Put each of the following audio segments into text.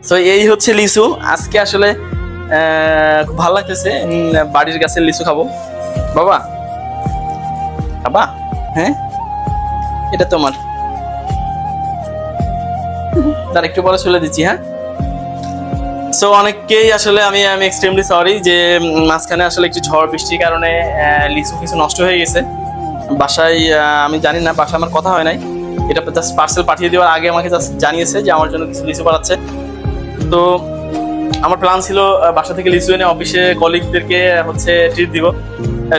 So এই হচ্ছে লিচু। আজকে আসলে খুব ভালো লাগতেছে। বাড়ির গাছের লিচু খাবো। বাবা, বাবা, হ্যাঁ, এটা তোমার। তার একটু পরে চলে দিচ্ছি। হ্যাঁ, সো অনেককেই আসলে আমি আমি এক্সট্রিমলি সরি যে মাঝখানে আসলে একটু ঝড় বৃষ্টির কারণে লিচু কিছু নষ্ট হয়ে গেছে বাসায়। আমি জানি না, বাসায় আমার কথা হয় নাই। এটা জাস্ট পার্সেল পাঠিয়ে দেওয়ার আগে আমাকে জাস্ট জানিয়েছে যে আমার জন্য কিছু লিচু পাঠাচ্ছে। তো আমার প্ল্যান ছিল বাসা থেকে লিচু এনে অফিসে কলিগদেরকে হচ্ছে ট্রিট দিব,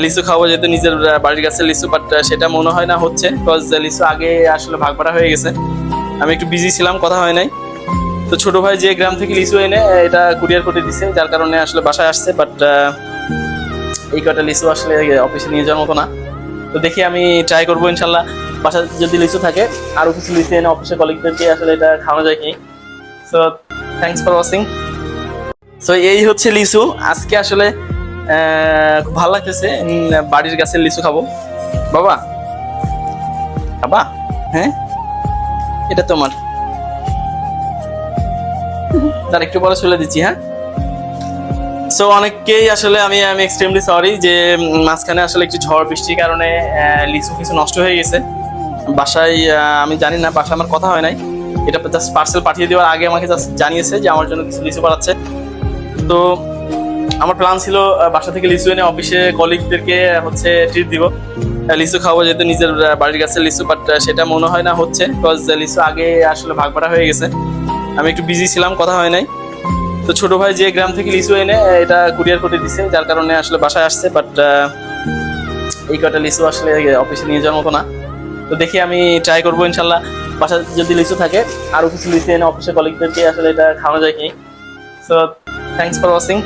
লিচু খাবো, যেহেতু নিজের বাড়ির গাছের লিচু। বাট সেটা মনে হয় না হচ্ছে, বিকজ লিচু আগে আসলে ভাগ বাড়া হয়ে গেছে। আমি একটু বিজি ছিলাম, কথা হয় নাই। তো ছোট ভাই যে গ্রাম থেকে লিচু এনে এটা কুরিয়ার করে দিছে, যার কারণে আসলে বাসায় আসছে। বাট এই কটা লিচু আসলে অফিসে নিয়ে যাওয়ার মতো না। তো দেখি, আমি ট্রাই করবো ইনশাল্লাহ বাসায় যদি লিচু থাকে আরো কিছু লিচু এনে অফিসের কলিগদেরকে আসলে এটা খাওয়ানো যায় কি। So thanks for watching. So এই হচ্ছে লিচু। আজকে আসলে খুব ভালো লাগতেছে। বাড়ির গাছের লিচু খাবো। বাবা, বাবা, হ্যাঁ, এটা তোমার। তার একটু পরে চলে দিচ্ছি। হ্যাঁ, সো অনেককেই আসলে আমি আমি এক্সট্রিমলি সরি যে মাঝখানে আসলে একটু ঝড় বৃষ্টির কারণে লিচু কিছু নষ্ট হয়ে গেছে বাসায়। আমি জানি না, বাসায় আমার কথা হয় নাই। এটা জাস্ট পার্সেল পাঠিয়ে দেওয়ার আগে আমাকে জাস্ট জানিয়েছে যে আমার জন্য কিছু লিচু পাঠাচ্ছে। তো আমার প্ল্যান ছিল বাসা থেকে লিচু এনে অফিসে কলিগদেরকে হচ্ছে ট্রিট দিব, লিচু খাবো, যেহেতু নিজের বাড়ির গাছের লিচু। বাট সেটা মনে হয় না হচ্ছে, বিকজ লিচু আগে আসলে ভাগ বাড়া হয়ে গেছে। আমি একটু বিজি ছিলাম, কথা হয় নাই। তো ছোট ভাই যে গ্রাম থেকে লিচু এনে এটা কুরিয়ার করে দিছে, যার কারণে আসলে বাসায় আসছে। বাট এই কটা লিচু আসলে অফিসে নিয়ে যাওয়ার মতো না। তো দেখি, আমি ট্রাই করবো ইনশাল্লাহ বাসায় যদি লিচু থাকে আরো কিছু লিচু এনে অফিসের কলিগদেরকে আসলে এটা খাওয়ানো যায় কি। So thanks for watching.